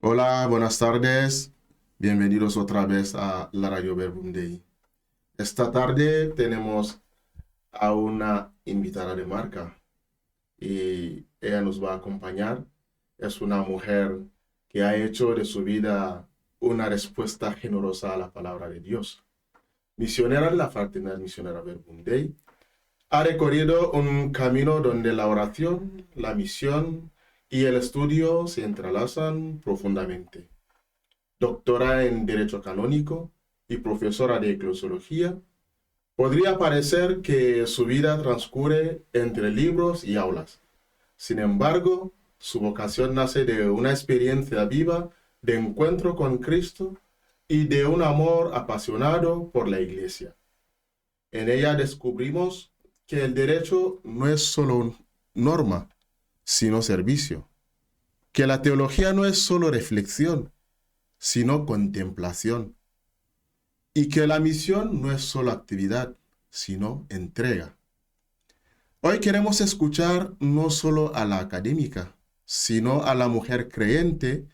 Hola, buenas tardes. Bienvenidos otra vez a la Radio Verbum Dei. Esta tarde tenemos a una invitada de marca y ella nos va a acompañar. Es una mujer que ha hecho de su vida una respuesta generosa a la palabra de Dios. Misionera de la Fraternidad Misionera Verbum Dei, ha recorrido un camino donde la oración, la misión y el estudio se entrelazan profundamente. Doctora en Derecho Canónico y profesora de Eclesiología, podría parecer que su vida transcurre entre libros y aulas. Sin embargo, su vocación nace de una experiencia viva de encuentro con Cristo y de un amor apasionado por la Iglesia. En ella descubrimos que el derecho no es solo norma, sino servicio, que la teología no es solo reflexión, sino contemplación, y que la misión no es solo actividad, sino entrega. Hoy queremos escuchar no solo a la académica, sino a la mujer creyente,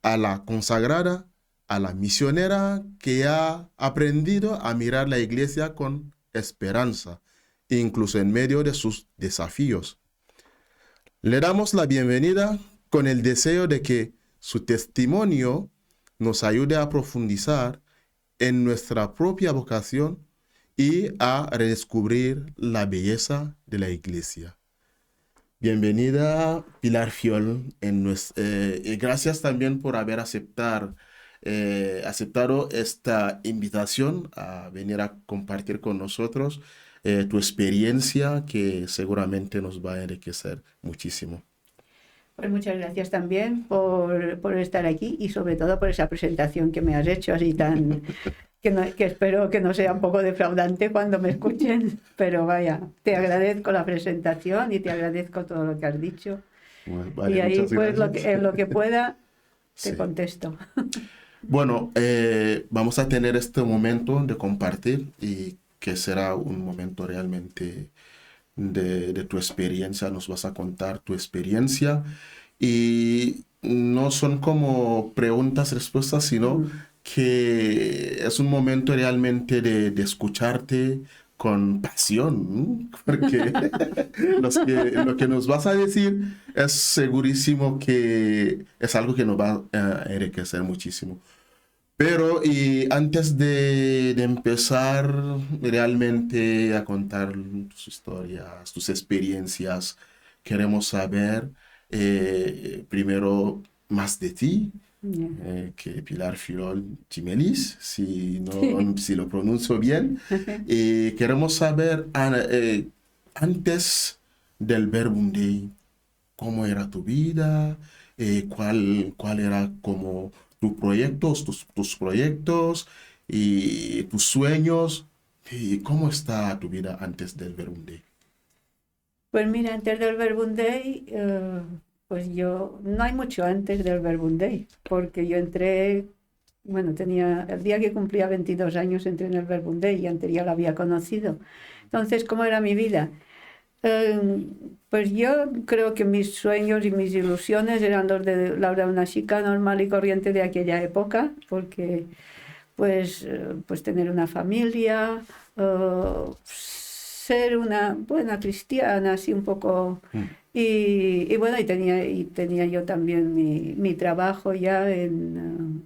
a la consagrada, a la misionera que ha aprendido a mirar la iglesia con esperanza, incluso en medio de sus desafíos. Le damos la bienvenida con el deseo de que su testimonio nos ayude a profundizar en nuestra propia vocación y a redescubrir la belleza de la iglesia. Bienvenida, Pilar Fiol, y gracias también por haber aceptado esta invitación a venir a compartir con nosotros tu experiencia, que seguramente nos va a enriquecer muchísimo. Pues muchas gracias también por estar aquí y sobre todo por esa presentación que me has hecho así tan... que espero que no sea un poco defraudante cuando me escuchen, pero vaya, te agradezco la presentación y te agradezco todo lo que has dicho. Bueno, vale, Y ahí pues gracias. en lo que pueda te Sí. contesto. Bueno, vamos a tener este momento de compartir y que será un momento realmente de tu experiencia. Nos vas a contar tu experiencia y no son como preguntas, respuestas, sino que es un momento realmente de escucharte con pasión, ¿no? Porque lo que nos vas a decir es segurísimo que es algo que nos va a enriquecer muchísimo. Pero y antes de empezar realmente a contar tus historias, tus experiencias, queremos saber primero más de ti, que Pilar Filol Chimelis, si lo pronuncio bien. Queremos saber antes del Verbum Dei, cómo era tu vida, cuál era como tus proyectos y tus sueños, y cómo está tu vida antes del Verbum Dei. Pues mira, antes del Verbum Dei, pues yo, no hay mucho antes del Verbum Dei, porque yo entré, bueno, tenía, el día que cumplía 22 años entré en el Verbum Dei y antes ya lo había conocido. Entonces, ¿cómo era mi vida? Pues yo creo que mis sueños y mis ilusiones eran los de Laura, una chica normal y corriente de aquella época, porque pues tener una familia, ser una buena cristiana, así un poco. Y bueno, y tenía yo también mi trabajo ya,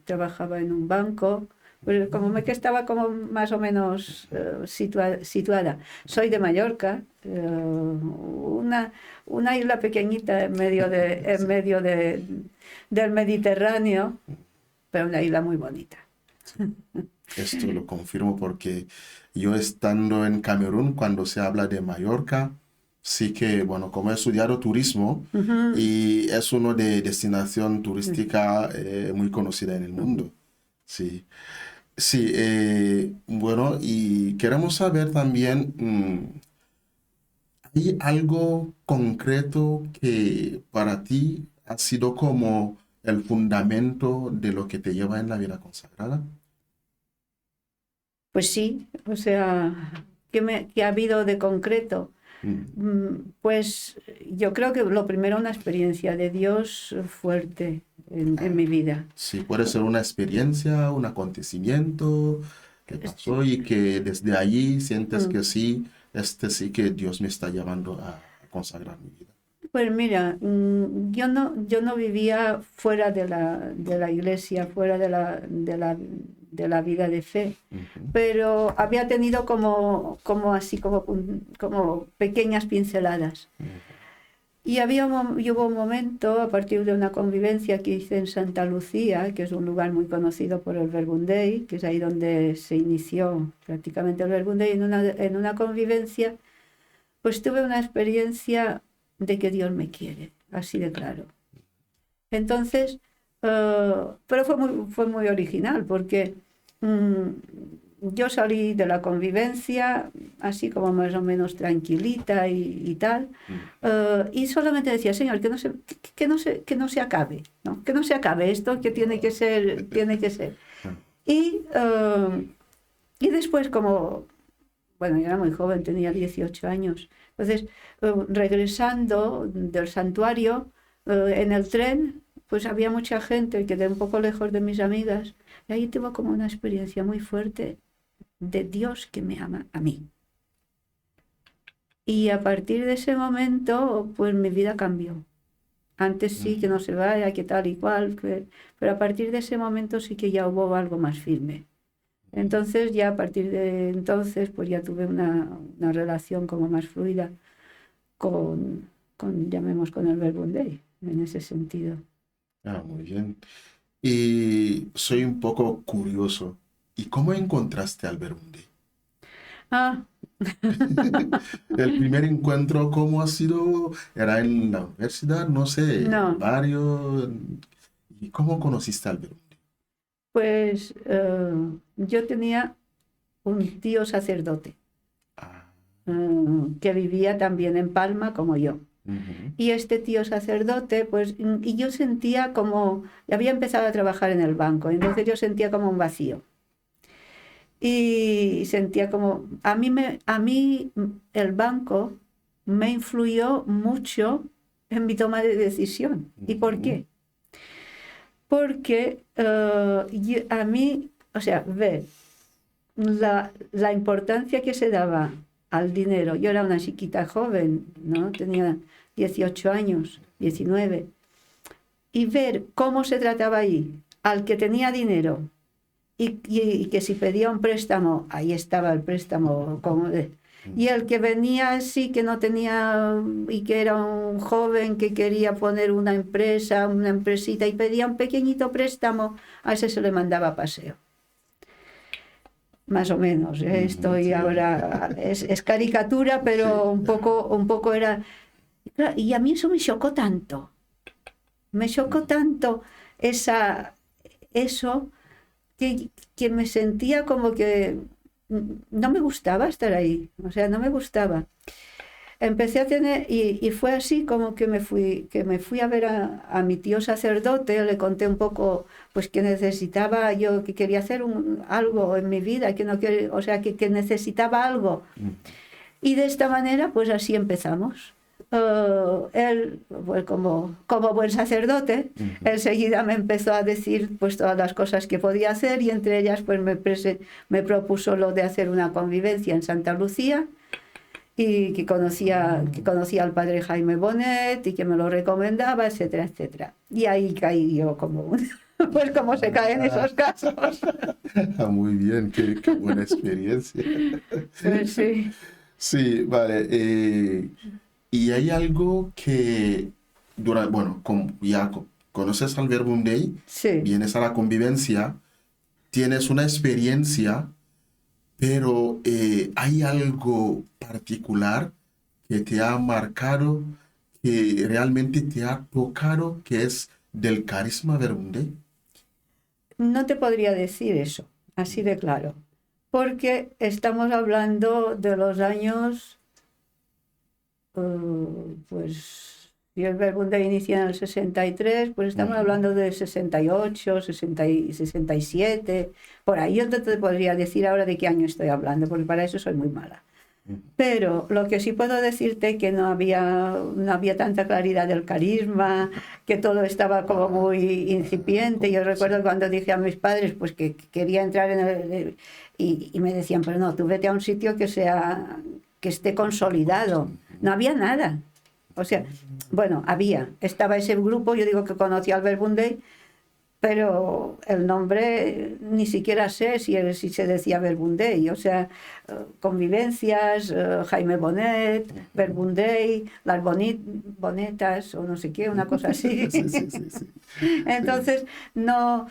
trabajaba en un banco, pues que estaba como más o menos situada. Soy de Mallorca, una isla pequeñita del Mediterráneo, pero una isla muy bonita. Esto lo confirmo porque yo estando en Camerún, cuando se habla de Mallorca, sí que, bueno, como he estudiado turismo y es una de destinación turística muy conocida en el mundo. Sí, sí, bueno, y queremos saber también, ¿hay algo concreto que para ti ha sido como el fundamento de lo que te lleva en la vida consagrada? Pues sí, o sea, ¿qué ha habido de concreto? Pues yo creo que lo primero, una experiencia de Dios fuerte en mi vida. Sí, puede ser una experiencia, un acontecimiento que pasó y que desde allí sientes que sí, sí que Dios me está llamando a consagrar mi vida. Pues mira, yo no vivía fuera de la iglesia, fuera de la vida de fe, pero había tenido como pequeñas pinceladas. Y hubo un momento, a partir de una convivencia que hice en Santa Lucía, que es un lugar muy conocido por el Verbum Dei, que es ahí donde se inició prácticamente el Verbum Dei, en una convivencia, pues tuve una experiencia de que Dios me quiere, así de claro. Entonces, pero fue muy original, porque yo salí de la convivencia así como más o menos tranquilita y tal, y solamente decía, Señor, que no se acabe, ¿no? Que no se acabe esto, que tiene que ser. Y después, como, bueno, yo era muy joven, tenía 18 años, entonces, regresando del santuario, en el tren, pues había mucha gente, y quedé un poco lejos de mis amigas, y ahí tuve como una experiencia muy fuerte de Dios que me ama a mí. Y a partir de ese momento, pues mi vida cambió. Antes sí, que no se vaya, que tal y cual, pero a partir de ese momento sí que ya hubo algo más firme. Entonces ya a partir de entonces pues ya tuve una relación como más fluida con el Verbum Dei, en ese sentido. Muy bien. Y soy un poco curioso. ¿Y cómo encontraste al Verbum Dei? El primer encuentro, ¿cómo ha sido? ¿Era en la universidad? No sé, No, varios. ¿Y cómo conociste al Verbum Dei? pues yo tenía un tío sacerdote que vivía también en Palma como yo. Y este tío sacerdote, pues, y yo sentía como, había empezado a trabajar en el banco, entonces yo sentía como un vacío. Y sentía como, a mí el banco me influyó mucho en mi toma de decisión. ¿Y por qué? Porque a mí, o sea, ver la importancia que se daba al dinero. Yo era una chiquita joven, ¿no? Tenía 18 años, 19. Y ver cómo se trataba ahí al que tenía dinero y que si pedía un préstamo, ahí estaba el préstamo. Y el que venía así, que no tenía, y que era un joven que quería poner una empresita y pedía un pequeñito préstamo, a ese se le mandaba a paseo. Más o menos, estoy ahora, es caricatura, pero un poco era. Y a mí eso me chocó tanto eso, que me sentía como que no me gustaba estar ahí, o sea, no me gustaba. Empecé a tener, y fue así como que me fui a ver a mi tío sacerdote, le conté un poco pues que necesitaba yo, que quería hacer algo en mi vida, que necesitaba algo. Y de esta manera, pues así empezamos. Él, pues como buen sacerdote, enseguida me empezó a decir pues todas las cosas que podía hacer, y entre ellas pues me propuso lo de hacer una convivencia en Santa Lucía, y que conocía al padre Jaime Bonet y que me lo recomendaba, etcétera, etcétera. Y ahí caí yo pues como se cae en esos casos. Muy bien, qué buena experiencia. Pues sí. Sí, vale. Y hay algo que, ya conoces al Verbum Dei, Sí. vienes a la convivencia, tienes una experiencia, pero hay algo particular que te ha marcado, que realmente te ha tocado, que es del carisma Verbum Dei. No te podría decir eso, así de claro, porque estamos hablando de los años, pues, si el Verbum Dei inicia en el 63, pues estamos hablando de 68, 67, por ahí. Yo no te podría decir ahora de qué año estoy hablando, porque para eso soy muy mala. Pero lo que sí puedo decirte que no había tanta claridad del carisma, que todo estaba como muy incipiente. Yo recuerdo cuando dije a mis padres pues que quería entrar en y me decían, pero no, tú vete a un sitio que esté consolidado. No había nada. O sea, bueno, estaba ese grupo, yo digo que conocía al Verbum Dei, pero el nombre ni siquiera sé si se decía Verbum Dei, o sea, convivencias, Jaime Bonet, Verbum Dei, las bonetas o no sé qué, una cosa así. Sí, sí, sí, sí. Entonces, no,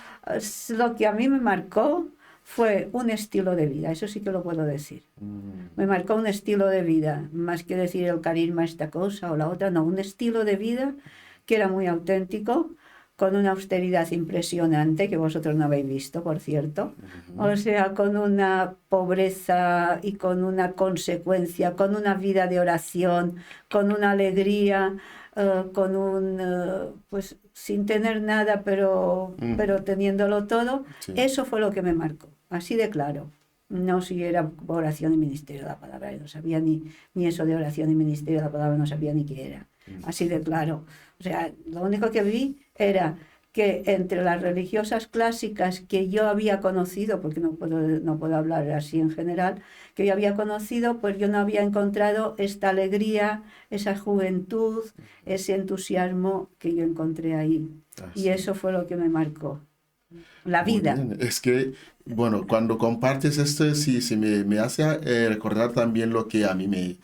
lo que a mí me marcó fue un estilo de vida, eso sí que lo puedo decir. Me marcó un estilo de vida, más que decir el carisma esta cosa o la otra, no, un estilo de vida que era muy auténtico, con una austeridad impresionante, que vosotros no habéis visto, por cierto. O sea, con una pobreza y con una consecuencia, con una vida de oración, con una alegría, pues sin tener nada, pero teniéndolo todo. Sí. Eso fue lo que me marcó, así de claro. No si era oración y ministerio de la palabra, yo no sabía ni eso de oración y ministerio de la palabra, no sabía ni qué era, así de claro. O sea, lo único que vi era que entre las religiosas clásicas que yo había conocido, porque no puedo hablar así en general, que yo había conocido, pues yo no había encontrado esta alegría, esa juventud, ese entusiasmo que yo encontré ahí. Y eso fue lo que me marcó. La Muy vida. bien. Es que, bueno, cuando compartes esto, sí me hace recordar también lo que a mí me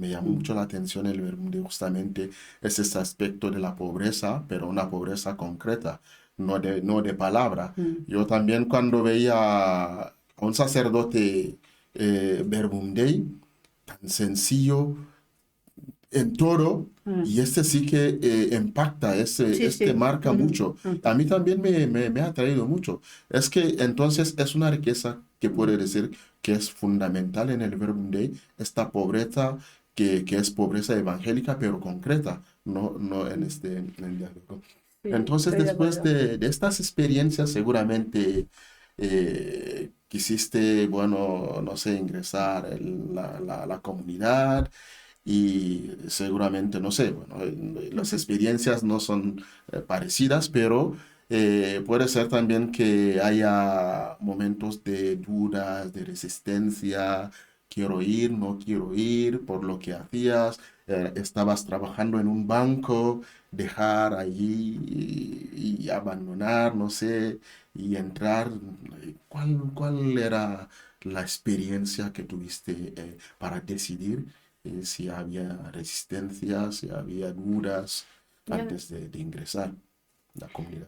llamó mucho la atención el ver justamente es ese aspecto de la pobreza, pero una pobreza concreta, no de palabra. Yo también cuando veía a un sacerdote Verbum Dei, tan sencillo, en todo, y este sí que impacta, Sí, este sí. marca mucho. A mí también me ha atraído mucho. Es que entonces es una riqueza que puede decir que es fundamental en el Verbum Dei, esta pobreza que es pobreza evangélica, pero concreta, no en el diálogo. Sí, Entonces, estoy de después acuerdo. de estas experiencias, seguramente quisiste, bueno, no sé, ingresar en la comunidad y seguramente, no sé, bueno, las experiencias no son parecidas, pero puede ser también que haya momentos de dudas, de resistencia, quiero ir, no quiero ir, por lo que hacías, estabas trabajando en un banco, dejar allí y abandonar, no sé, y entrar. ¿Cuál era la experiencia que tuviste para decidir? Si había resistencia, si había dudas Ya, antes de ingresar a la comunidad.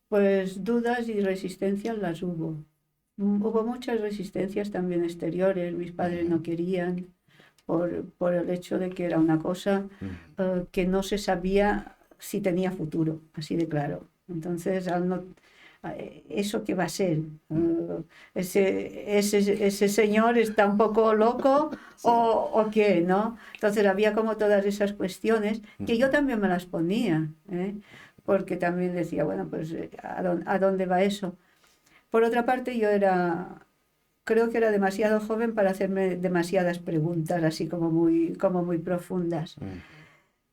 pues dudas y resistencias las hubo. Hubo muchas resistencias también exteriores, mis padres Ujú, no querían por el hecho de que era una cosa ujú. que no se sabía si tenía futuro, así de claro. Entonces, ¿eso qué va a ser? ¿Ese señor está un poco loco Sí. o qué, no? Entonces había como todas esas cuestiones que yo Ujú, también me las ponía, ¿eh? Porque también decía, bueno, pues ¿a dónde va eso? Por otra parte, creo que era demasiado joven para hacerme demasiadas preguntas, así como muy profundas. ujú.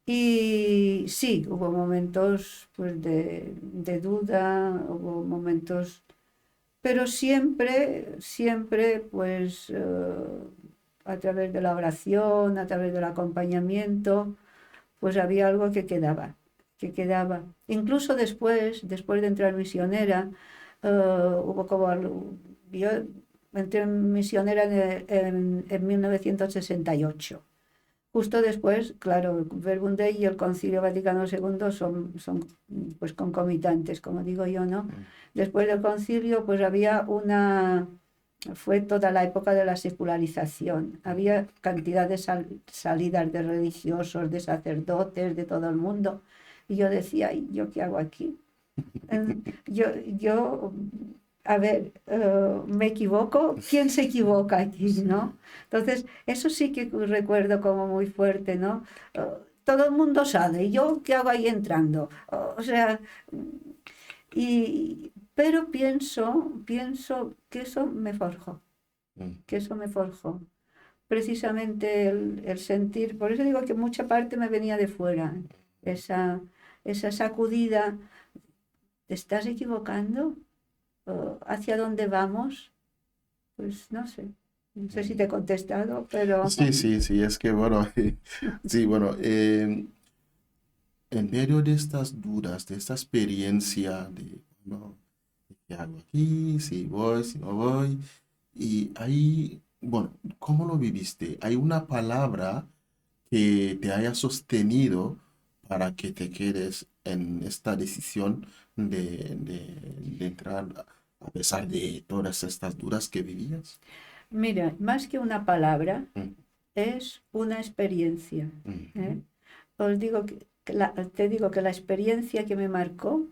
Y sí, hubo momentos pues, de duda, hubo momentos, pero siempre, pues a través de la oración, a través del acompañamiento, pues había algo que quedaba. Incluso después de entrar misionera, hubo yo entré misionera en 1968. Justo después, claro, el Verbum Dei y el Concilio Vaticano II son pues concomitantes, como digo yo, ¿no? Después del concilio, pues fue toda la época de la secularización. Había cantidad de salidas de religiosos, de sacerdotes, de todo el mundo. Y yo decía, ¿y yo qué hago aquí? Yo, a ver, me equivoco, ¿quién se equivoca aquí, no? Entonces, eso sí que recuerdo como muy fuerte, ¿no? Todo el mundo sale, ¿y yo qué hago ahí entrando? O sea, pero pienso que eso me forjó, Mm, que eso me forjó, precisamente el sentir, por eso digo que mucha parte me venía de fuera, esa sacudida, ¿te estás equivocando? ¿Hacia dónde vamos? Pues no sé si te he contestado, pero Sí, sí, sí, es que bueno, sí, bueno, en medio de estas dudas, de esta experiencia de, bueno, ¿qué hago aquí? Si voy, si no voy. Y ahí, bueno, ¿cómo lo viviste? ¿Hay una palabra que te haya sostenido para que te quedes en esta decisión de entrar a pesar de todas estas dudas que vivías? mira, más que una palabra, Mm, es una experiencia. mm, ¿Eh? Os digo te digo que la experiencia que me marcó,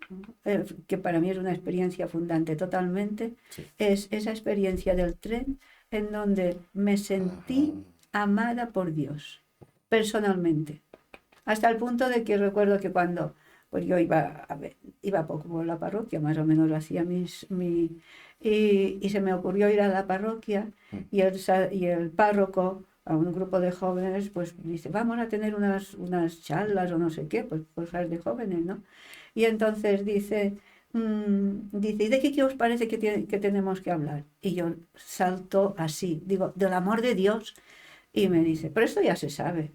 que para mí es una experiencia fundante totalmente, sí. es esa experiencia del tren en donde me Ajá. sentí amada por Dios, personalmente. Hasta el punto de que recuerdo que cuando pues yo iba poco por la parroquia, más o menos hacía y se me ocurrió ir a la parroquia Mm, y el párroco, a un grupo de jóvenes, pues dice, vamos a tener unas charlas o no sé qué, pues cosas de jóvenes, ¿no? Y entonces dice, ¿y de qué os parece que tenemos que hablar? Y yo salto así, digo, del amor de Dios. Y me dice, pero esto ya se sabe.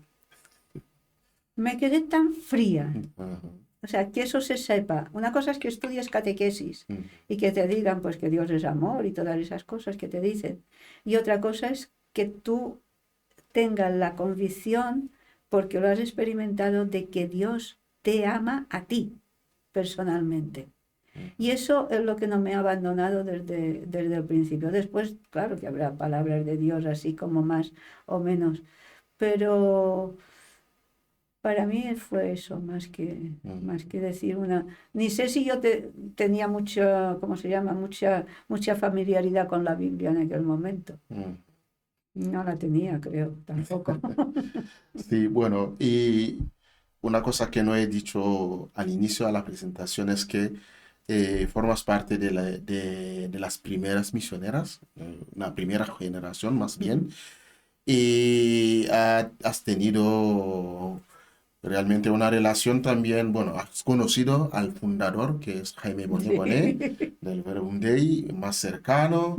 Me quedé tan fría. ajá, O sea, que eso se sepa. Una cosa es que estudies catequesis mm, y que te digan pues que Dios es amor y todas esas cosas que te dicen. Y otra cosa es que tú tengas la convicción, porque lo has experimentado, de que Dios te ama a ti personalmente. Y mm. eso es lo que no me ha abandonado desde el principio. Después, claro que habrá palabras de Dios así como más o menos, pero para mí fue eso, más que decir una... Ni sé si yo tenía mucha, ¿cómo se llama? Mucha familiaridad con la Biblia en aquel momento. Mm. No la tenía, creo, tampoco. Sí, bueno, y una cosa que no he dicho al inicio de la presentación es que formas parte de las primeras misioneras, una primera generación más bien, y has tenido realmente una relación también, bueno, has conocido al fundador, que es Jaime Bonet Bonet, Sí. del Verbum Dei, más cercano,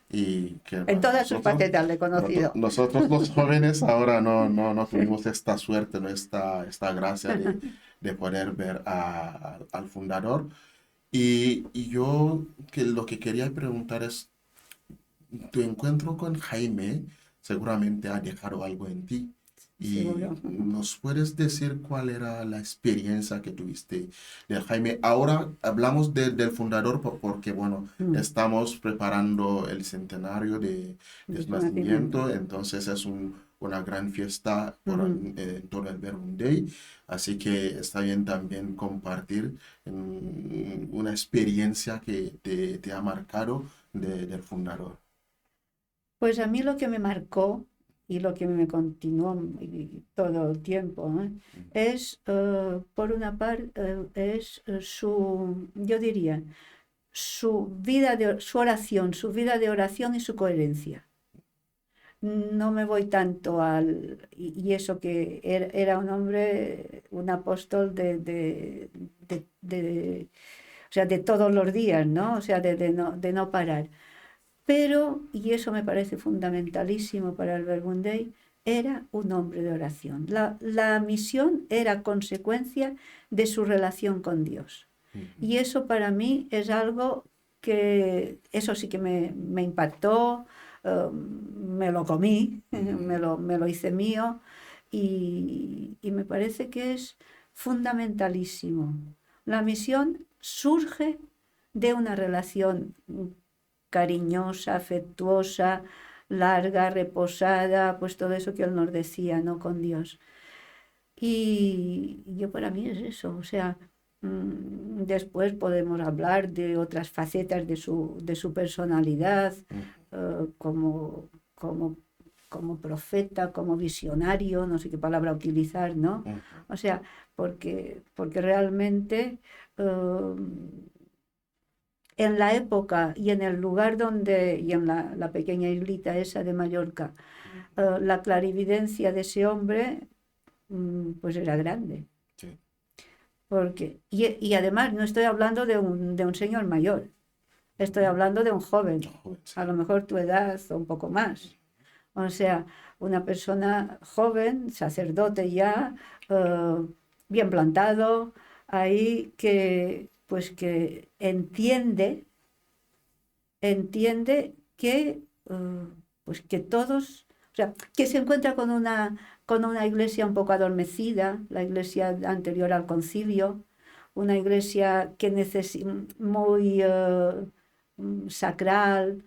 y que, En bueno, todas sus facetas le he conocido. nosotros los jóvenes ahora no tuvimos esta suerte, no esta gracia de poder ver al fundador. Y yo lo que quería preguntar es, tu encuentro con Jaime seguramente ha dejado algo en ti. ¿Y Seguro. nos puedes decir cuál era la experiencia que tuviste de Jaime? Ahora hablamos del fundador porque, bueno, estamos preparando el centenario de De su su nacimiento. nacimiento, entonces es una gran fiesta Ujú. en todo el Verbum Dei, así que está bien también compartir una experiencia que te ha marcado del fundador. Pues a mí lo que me marcó y lo que me continuó todo el tiempo, ¿eh? Es, por una parte, yo diría, su oración, su vida de oración y su coherencia. No me voy tanto y eso que era un hombre, un apóstol o sea, de todos los días, ¿no? O sea, de no parar. Pero, y eso me parece fundamentalísimo para el Verbum Dei, era un hombre de oración. La misión era consecuencia de su relación con Dios. Y eso para mí es algo que, eso sí que me impactó, me lo comí, me lo hice mío y me parece que es fundamentalísimo. La misión surge de una relación cariñosa, afectuosa, larga, reposada, pues todo eso que él nos decía, ¿no? Con Dios. Y yo para mí es eso, o sea, después podemos hablar de otras facetas de su personalidad, como, como profeta, como visionario, no sé qué palabra utilizar, ¿no? O sea, porque realmente en la época y en el lugar donde, y en la pequeña islita esa de Mallorca, la clarividencia de ese hombre, pues era grande. Sí. Porque, y además no estoy hablando de un señor mayor, estoy hablando de un joven, Joven, sí. a lo mejor tu edad o un poco más. O sea, una persona joven, sacerdote ya, bien plantado, ahí que, pues que entiende que, pues que todos, o sea, que se encuentra con una iglesia un poco adormecida, la iglesia anterior al concilio, una iglesia que muy sacral,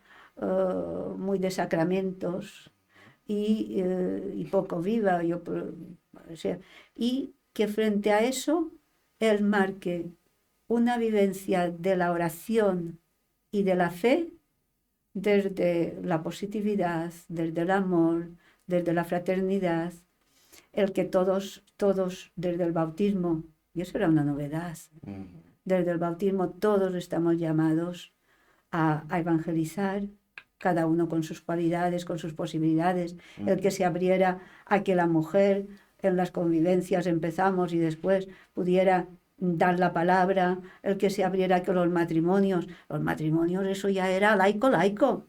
muy de sacramentos y poco viva, o sea, y que frente a eso él marque una vivencia de la oración y de la fe desde la positividad, desde el amor, desde la fraternidad, el que todos desde el bautismo, y eso era una novedad, desde el bautismo todos estamos llamados a evangelizar, cada uno con sus cualidades, con sus posibilidades, el que se abriera a que la mujer en las convivencias empezamos y después pudiera dar la palabra, el que se abriera a que los matrimonios, eso ya era laico,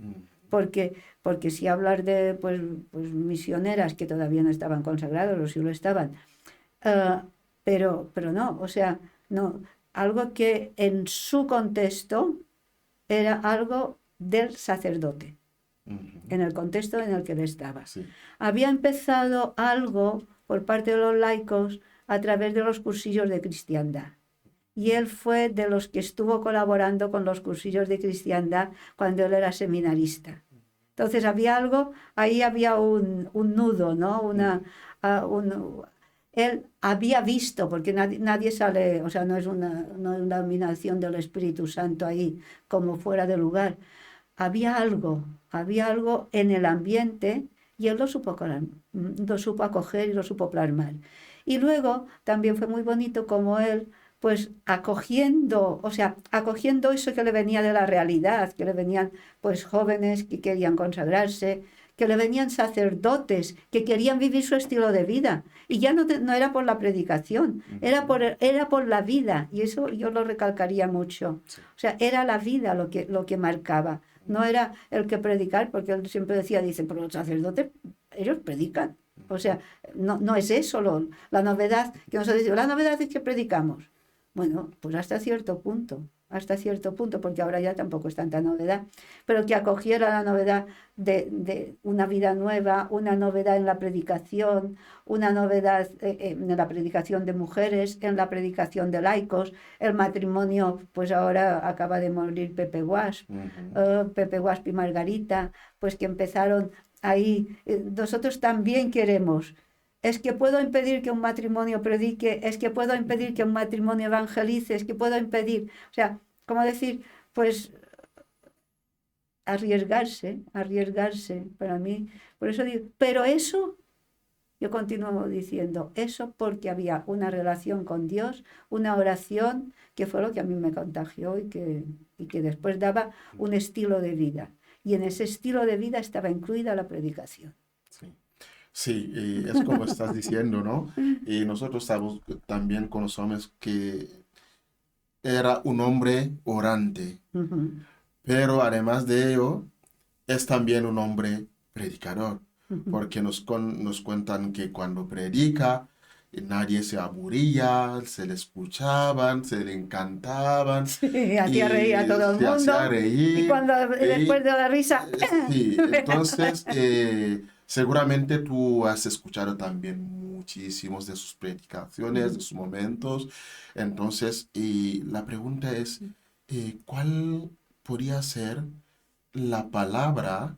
porque si hablar de pues misioneras que todavía no estaban consagrados o si lo estaban, pero no, o sea, no, algo que en su contexto era algo del sacerdote, en el contexto en el que él estaba. Sí. Había empezado algo por parte de los laicos a través de los cursillos de cristiandad. Y él fue de los que estuvo colaborando con los cursillos de cristiandad cuando él era seminarista. Entonces había algo, ahí había un nudo, ¿no? Él había visto, porque nadie sale, o sea, no es una dominación del Espíritu Santo ahí como fuera de lugar. Había algo en el ambiente y él lo supo acoger y lo supo plasmar. Y luego también fue muy bonito como él, pues acogiendo eso que le venía de la realidad, que le venían pues jóvenes que querían consagrarse, que le venían sacerdotes que querían vivir su estilo de vida. Y ya no era por la predicación, era por la vida. Y eso yo lo recalcaría mucho. O sea, era la vida lo que marcaba. No era el que predicar, porque él siempre dice, pero los sacerdotes, ellos predican. O sea, no es eso la novedad que nosotros decimos. La novedad es que predicamos. Bueno, pues hasta cierto punto, porque ahora ya tampoco es tanta novedad, pero que acogiera la novedad de una vida nueva, una novedad en la predicación, una novedad en la predicación de mujeres, en la predicación de laicos, el matrimonio, pues ahora acaba de morir Pepe Guasp, Pepe Guasp y Margarita, pues que empezaron ahí, nosotros también queremos. Es que puedo impedir que un matrimonio predique, es que puedo impedir que un matrimonio evangelice, es que puedo impedir, o sea, ¿cómo decir? Pues arriesgarse para mí. Por eso digo, pero eso, yo continúo diciendo, eso porque había una relación con Dios, una oración, que fue lo que a mí me contagió y que después daba un estilo de vida. Y en ese estilo de vida estaba incluida la predicación. Sí. Sí, y es como estás diciendo, ¿no? Y nosotros también conocemos que era un hombre orante, pero además de ello, es también un hombre predicador, porque nos cuentan que cuando predica, nadie se aburría, se le escuchaban, se le encantaban, Sí, hacía reír a todo el se hacía mundo. reír. Y cuando después de la risa. Sí, entonces seguramente tú has escuchado también muchísimos de sus predicaciones, de sus momentos. Entonces, y la pregunta es, ¿cuál podría ser la palabra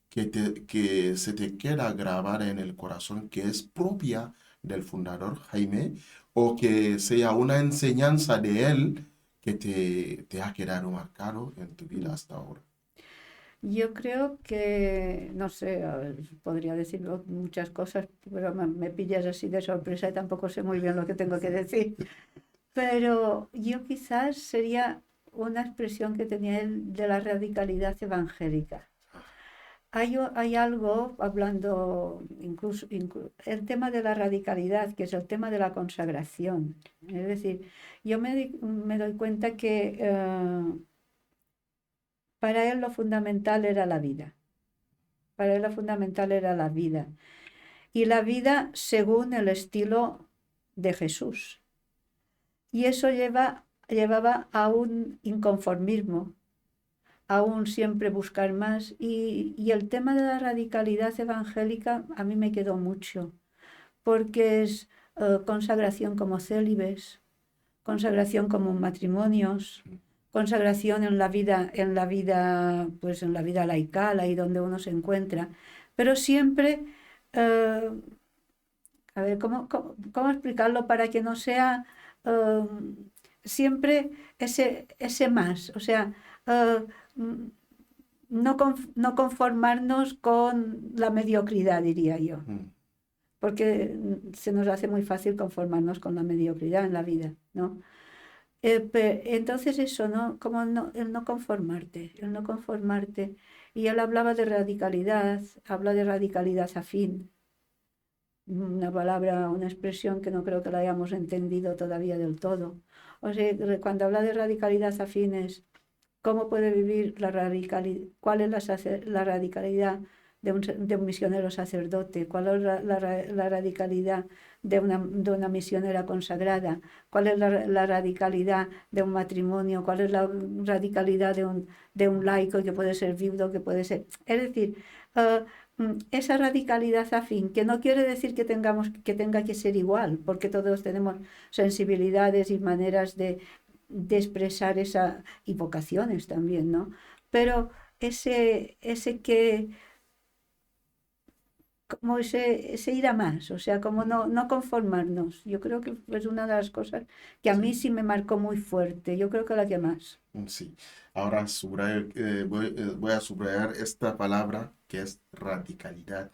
que se te queda grabada en el corazón, que es propia del fundador Jaime, o que sea una enseñanza de él que te ha quedado marcado en tu vida hasta ahora? Yo creo que, no sé, a ver, podría decir muchas cosas, pero me pillas así de sorpresa y tampoco sé muy bien lo que tengo que decir. Pero yo quizás sería una expresión que tenía él de la radicalidad evangélica. Hay algo, hablando incluso el tema de la radicalidad, que es el tema de la consagración. Es decir, yo me doy cuenta que para él lo fundamental era la vida. Para él lo fundamental era la vida. Y la vida según el estilo de Jesús. Y eso llevaba a un inconformismo, a un siempre buscar más. Y el tema de la radicalidad evangélica a mí me quedó mucho, porque es consagración como célibes, consagración como matrimonios, consagración en la vida, pues en la vida laical, ahí donde uno se encuentra, pero siempre, a ver, ¿cómo explicarlo para que no sea siempre ese más? O sea, no conformarnos con la mediocridad, diría yo, porque se nos hace muy fácil conformarnos con la mediocridad en la vida, ¿no? Entonces eso, ¿no? El no conformarte, el no conformarte. Y él hablaba de radicalidad, habla de radicalidad afín, una palabra, una expresión que no creo que la hayamos entendido todavía del todo. O sea, cuando habla de radicalidad afín es cómo puede vivir la radicalidad, cuál es la radicalidad de un misionero sacerdote, cuál es la radicalidad de una misionera consagrada, cuál es la radicalidad de un matrimonio, cuál es la radicalidad de un laico que puede ser viudo, que puede ser... Es decir, esa radicalidad afín, que no quiere decir que tenga que ser igual, porque todos tenemos sensibilidades y maneras de expresar esa, y vocaciones también, ¿no? Pero ese que, como ese ir a más, o sea, como no conformarnos. Yo creo que es una de las cosas que a mí sí me marcó muy fuerte, yo creo que la que más. Sí, ahora voy a subrayar esta palabra que es radicalidad.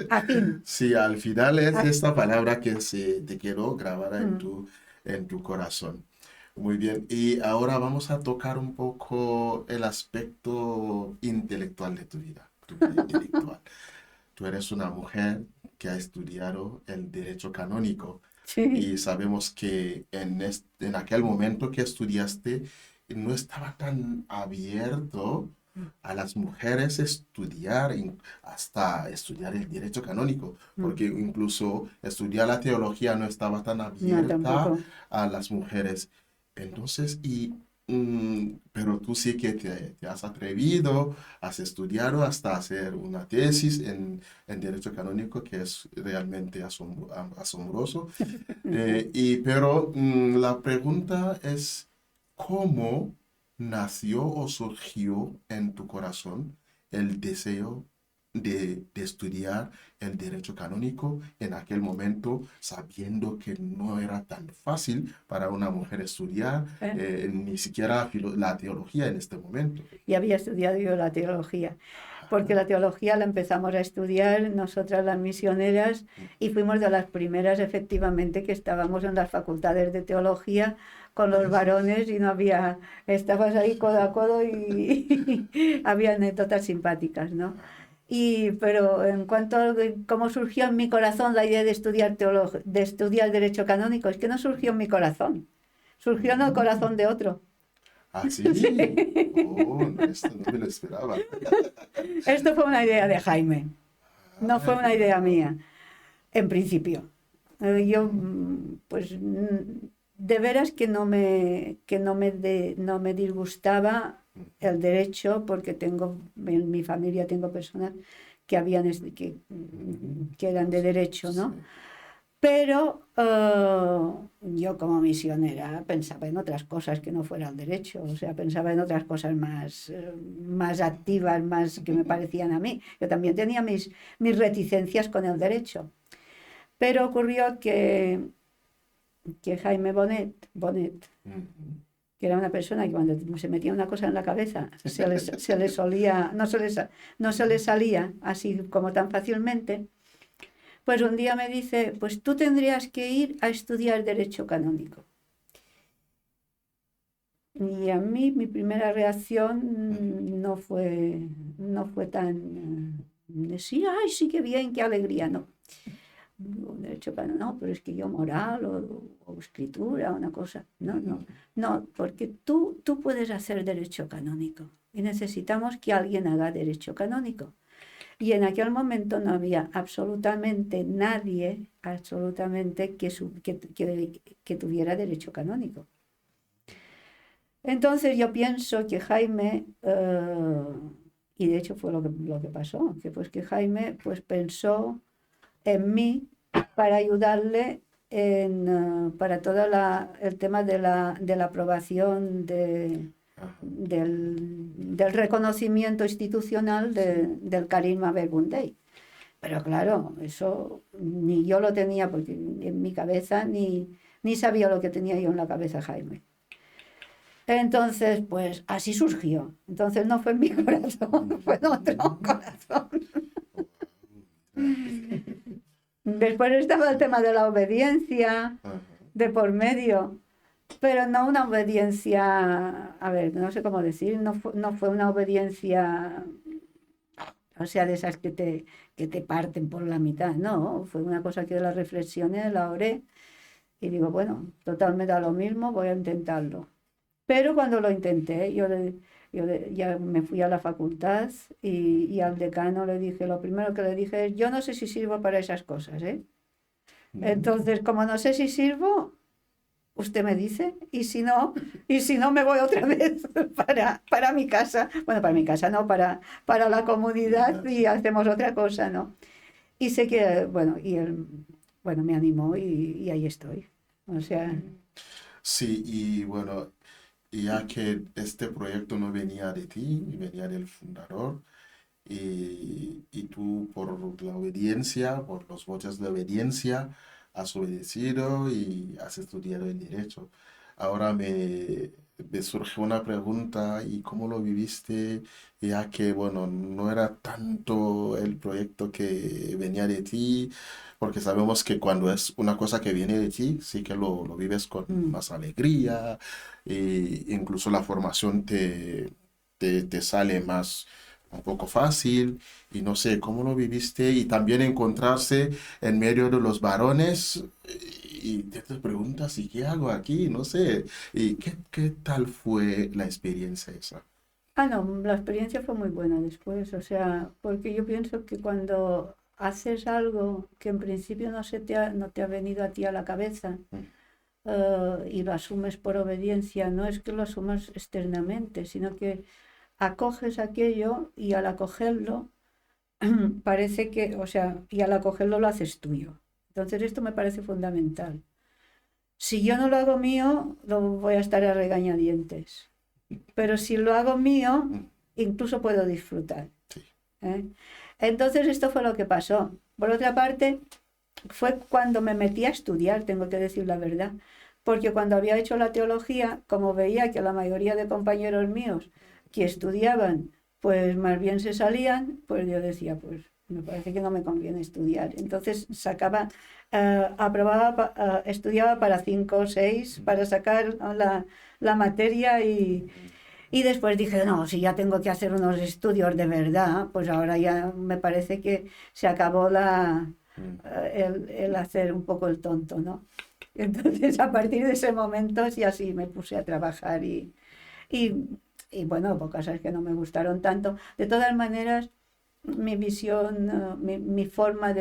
Afín. Sí, al final es Ah, esta palabra que te quedó grabada mm, en tu corazón. Muy bien, y ahora vamos a tocar un poco el aspecto intelectual de tu vida intelectual. Tú eres una mujer que ha estudiado el derecho canónico sí, y sabemos que en aquel momento que estudiaste no estaba tan abierto a las mujeres estudiar, hasta estudiar el derecho canónico, porque incluso estudiar la teología no estaba tan no, abierta tampoco. a las mujeres. Entonces, pero tú sí que te has atrevido, has estudiado hasta hacer una tesis en derecho canónico, que es realmente asombroso. Pero la pregunta es, ¿cómo nació o surgió en tu corazón el deseo de estudiar el derecho canónico en aquel momento, sabiendo que no era tan fácil para una mujer estudiar ¿Eh? ni siquiera la teología en este momento? Y había estudiado yo la teología, porque la teología la empezamos a estudiar nosotras las misioneras y fuimos de las primeras efectivamente que estábamos en las facultades de teología con los ¿Ves? varones y no había, estabas ahí codo a codo y había anécdotas simpáticas, ¿no? Pero en cuanto a cómo surgió en mi corazón la idea de de estudiar derecho canónico, es que no surgió en mi corazón, surgió en el corazón de otro. Ah, sí. Oh, no, esto no me lo esperaba. Esto fue una idea de Jaime, no Ah, fue una ya. idea mía, en principio. Yo, pues, de veras que no me disgustaba el derecho, porque en mi familia tengo personas que eran de derecho, ¿no? Sí. Pero yo como misionera pensaba en otras cosas que no fuera el derecho, o sea, pensaba en otras cosas más activas, más que me parecían a mí. Yo también tenía mis reticencias con el derecho. Pero ocurrió que Jaime Bonet, Ujú. que era una persona que cuando se metía una cosa en la cabeza se le solía, no se le salía así como tan fácilmente. Pues un día me dice, pues tú tendrías que ir a estudiar derecho canónico. Y a mí mi primera reacción no fue tan sí, ay, sí, qué bien, qué alegría, no. Derecho canónico, no, pero es que yo moral o escritura, una cosa, no, porque tú puedes hacer derecho canónico y necesitamos que alguien haga derecho canónico. Y en aquel momento no había absolutamente nadie, absolutamente, que tuviera derecho canónico. Entonces yo pienso que Jaime, y de hecho fue lo que pasó, que Jaime pues pensó en mí para ayudarle para todo el tema de la aprobación del reconocimiento institucional del carisma Verbum Dei. Pero claro, eso ni yo lo tenía porque en mi cabeza, ni sabía lo que tenía yo en la cabeza Jaime. Entonces, pues así surgió. Entonces no fue en mi corazón, fue en otro corazón. Después estaba el tema de la obediencia de por medio, pero no una obediencia, a ver, no sé cómo decir, no fue una obediencia, o sea, de esas que te parten por la mitad, no, fue una cosa que la reflexioné, la oré y digo, bueno, totalmente a lo mismo, voy a intentarlo. Pero cuando lo intenté, ya me fui a la facultad y al decano le dije, lo primero que le dije es, yo no sé si sirvo para esas cosas, ¿eh? Entonces, como no sé si sirvo, usted me dice, y si no me voy otra vez para mi casa, bueno, para mi casa no, para la comunidad y hacemos otra cosa, ¿no? Y sé que, bueno, y él, bueno, me animó y ahí estoy. O sea, Sí, y bueno, ya que este proyecto no venía de ti, venía del fundador, y tú por la obediencia, por los votos de obediencia, has obedecido y has estudiado el derecho. Ahora me surge una pregunta, ¿y cómo lo viviste? Ya que, bueno, no era tanto el proyecto que venía de ti, porque sabemos que cuando es una cosa que viene de ti, sí que lo vives con más alegría, e incluso la formación te sale más un poco fácil y no sé cómo lo viviste y también encontrarse en medio de los varones y te preguntas, ¿y qué hago aquí? No sé. ¿Y qué tal fue la experiencia esa? no, la experiencia fue muy buena después, o sea, porque yo pienso que cuando haces algo que en principio no te ha venido a ti a la cabeza, y lo asumes por obediencia, no es que lo asumas externamente, sino que acoges aquello y al acogerlo parece que, o sea, y al acogerlo lo haces tuyo. Entonces esto me parece fundamental. Si yo no lo hago mío, lo voy a estar a regañadientes. Pero si lo hago mío, incluso puedo disfrutar, Sí. ¿eh? Entonces esto fue lo que pasó. Por otra parte, fue cuando me metí a estudiar, tengo que decir la verdad, porque cuando había hecho la teología, como veía que la mayoría de compañeros míos que estudiaban, pues más bien se salían, pues yo decía, pues me parece que no me conviene estudiar. Entonces estudiaba para 5 o 6 para sacar la materia y después dije, no, si ya tengo que hacer unos estudios de verdad, pues ahora ya me parece que se acabó el hacer un poco el tonto, ¿no? Entonces, a partir de ese momento, sí, así me puse a trabajar y, y bueno, hubo cosas que no me gustaron tanto. De todas maneras, mi visión, mi forma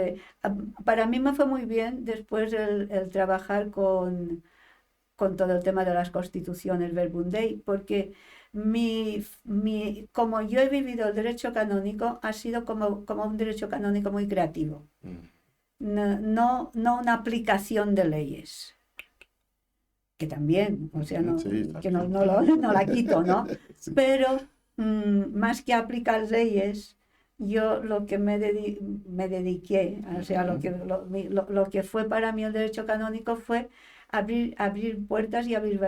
para mí me fue muy bien después el trabajar con todo el tema de las constituciones Verbum Dei, porque como yo he vivido el derecho canónico, ha sido como un derecho canónico muy creativo. No una aplicación de leyes, que también, o sea, Sí, que también. no la quito, ¿no? Sí. Pero más que aplicar leyes, yo lo que me dediqué, o sea, lo que fue para mí el derecho canónico fue abrir puertas y abrir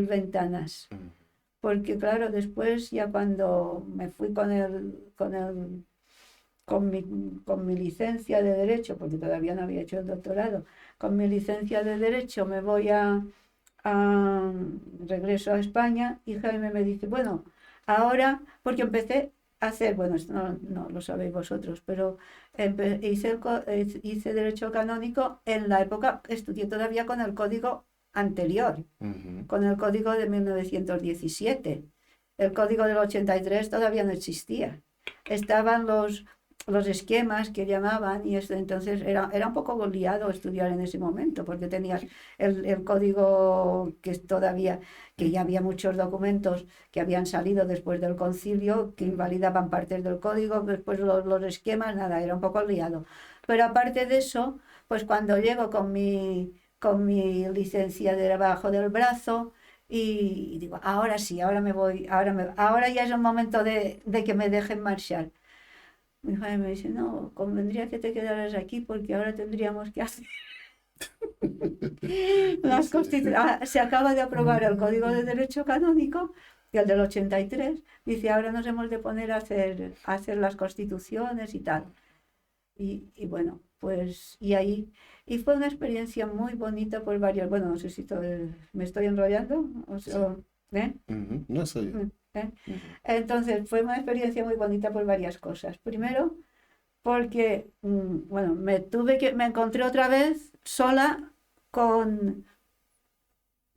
ventanas. Porque claro, después ya cuando me fui con mi licencia de Derecho, porque todavía no había hecho el doctorado, con mi licencia de Derecho me voy ah, regreso a España y Jaime me dice, bueno, ahora, porque empecé a hacer, bueno, esto no lo sabéis vosotros, pero hice Derecho Canónico en la época, estudié todavía con el código anterior, con el código de 1917. El código del 83 todavía no existía. Estaban los esquemas que llamaban y esto, entonces era un poco liado estudiar en ese momento porque tenías el código que todavía, que ya había muchos documentos que habían salido después del concilio que invalidaban partes del código, después los esquemas, nada, era un poco liado. Pero aparte de eso, pues cuando llego con mi licencia de trabajo del brazo, y digo, ahora sí, ahora me voy, ahora ya es el momento de que me dejen marchar. Mi padre me dice, no, convendría que te quedaras aquí porque ahora tendríamos que hacer se acaba de aprobar el Código de Derecho Canónico, y el del 83, dice, ahora nos hemos de poner a hacer las constituciones y tal. Y bueno, pues, y ahí, y fue una experiencia muy bonita por varias, bueno, no sé si me estoy enrollando, ¿eh? No sé. ¿Eh? Entonces, fue una experiencia muy bonita por varias cosas. Primero, porque, bueno, me encontré otra vez sola con,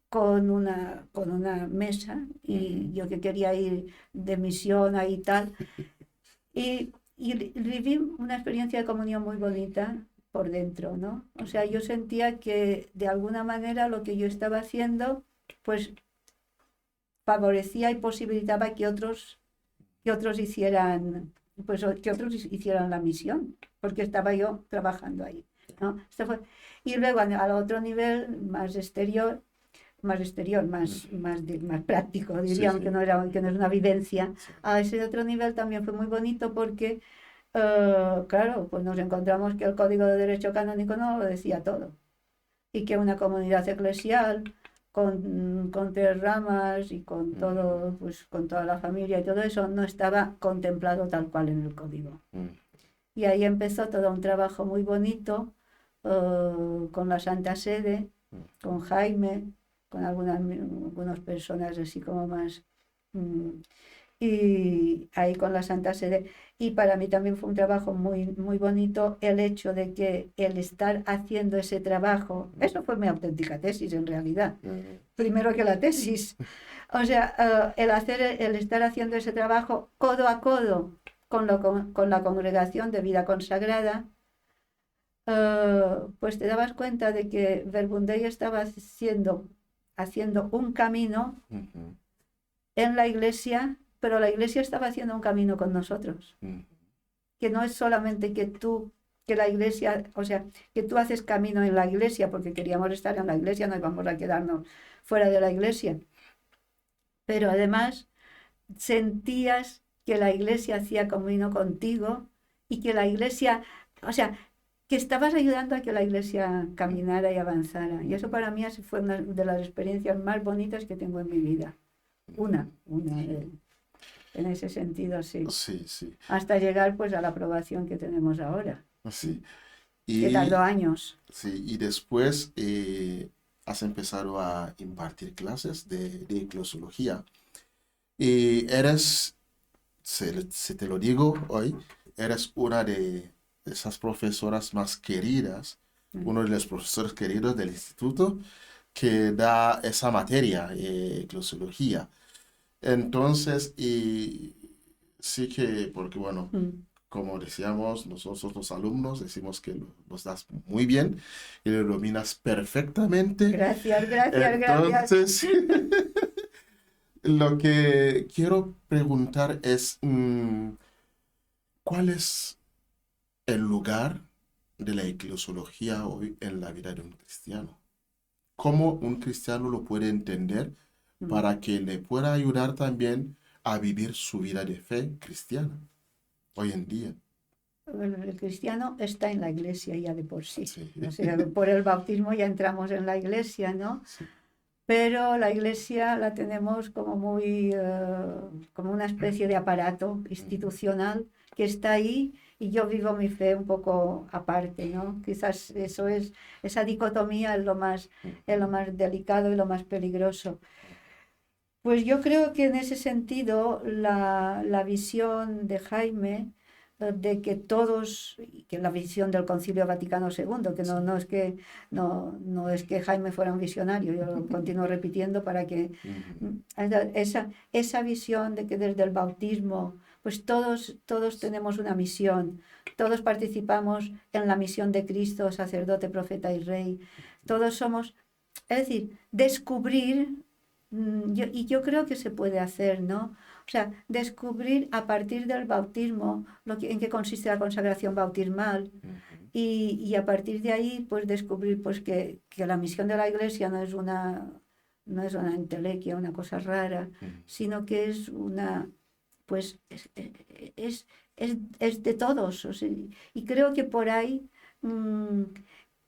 con una mesa y yo que quería ir de misión ahí y tal. Y viví una experiencia de comunión muy bonita por dentro, ¿no? O sea, yo sentía que de alguna manera lo que yo estaba haciendo, pues favorecía y posibilitaba que otros hicieran, pues que otros hicieran la misión, porque estaba yo trabajando ahí, ¿no? Y luego al otro nivel más práctico, Sí, diría, sí. aunque no es una vivencia. Sí. A ese otro nivel también fue muy bonito porque, claro, pues nos encontramos que el Código de Derecho Canónico no lo decía todo y que una comunidad eclesial con tres ramas y con todo, pues con toda la familia y todo eso no estaba contemplado tal cual en el código. Y ahí empezó todo un trabajo muy bonito con la Santa Sede, con Jaime, con algunas personas así como más. mm, y ahí con la Santa Sede. Y para mí también fue un trabajo muy, muy bonito el hecho de que el estar haciendo ese trabajo, eso fue mi auténtica tesis en realidad, primero que la tesis. O sea, el estar haciendo ese trabajo codo a codo con la congregación de vida consagrada, pues te dabas cuenta de que Verbundey estaba haciendo un camino en la iglesia, pero la iglesia estaba haciendo un camino con nosotros, que no es solamente que la iglesia, o sea, que tú haces camino en la iglesia porque queríamos estar en la iglesia, no íbamos a quedarnos fuera de la iglesia, pero además sentías que la iglesia hacía camino contigo y que la iglesia, o sea, que estabas ayudando a que la iglesia caminara y avanzara. Y eso para mí fue una de las experiencias más bonitas que tengo en mi vida. En ese sentido, sí. Sí, sí, Hasta llegar pues a la aprobación que tenemos ahora, sí. que tardó Y, años. sí, y después has empezado a impartir clases de eclesiología. Y eres, se te lo digo hoy, eres una de esas profesoras más queridas, uno de los profesores queridos del instituto que da esa materia, eclesiología. Entonces, y sí que, porque bueno, Mm. como decíamos, nosotros los alumnos decimos que los das muy bien y lo dominas perfectamente. Gracias, gracias, gracias. Entonces, lo que quiero preguntar es, ¿cuál es el lugar de la eclesiología hoy en la vida de un cristiano? ¿Cómo un cristiano lo puede entender Mm. para que le pueda ayudar también a vivir su vida de fe cristiana hoy en día? El cristiano está en la iglesia ya de por sí. Sí, O sea, por el bautismo ya entramos en la iglesia, ¿no? sí. Pero la iglesia la tenemos como muy, como una especie de aparato institucional que está ahí yo vivo mi fe un poco aparte, ¿no? Quizás eso es, esa dicotomía es lo más delicado y lo más peligroso. Pues yo creo que en ese sentido la visión de Jaime, de que todos, y que la visión del Concilio Vaticano II, que no es que, no es que Jaime fuera un visionario, yo lo continúo repitiendo para que esa visión de que desde el bautismo, pues todos tenemos una misión, todos participamos en la misión de Cristo, sacerdote, profeta y rey, todos somos, es decir, descubrir. Y yo creo que se puede hacer, ¿no? O sea, descubrir a partir del bautismo en qué consiste la consagración bautismal y a partir de ahí, pues descubrir pues, que la misión de la Iglesia no es una entelequia, una cosa rara, sino que es una, pues, es de todos. O sea, y creo que por ahí,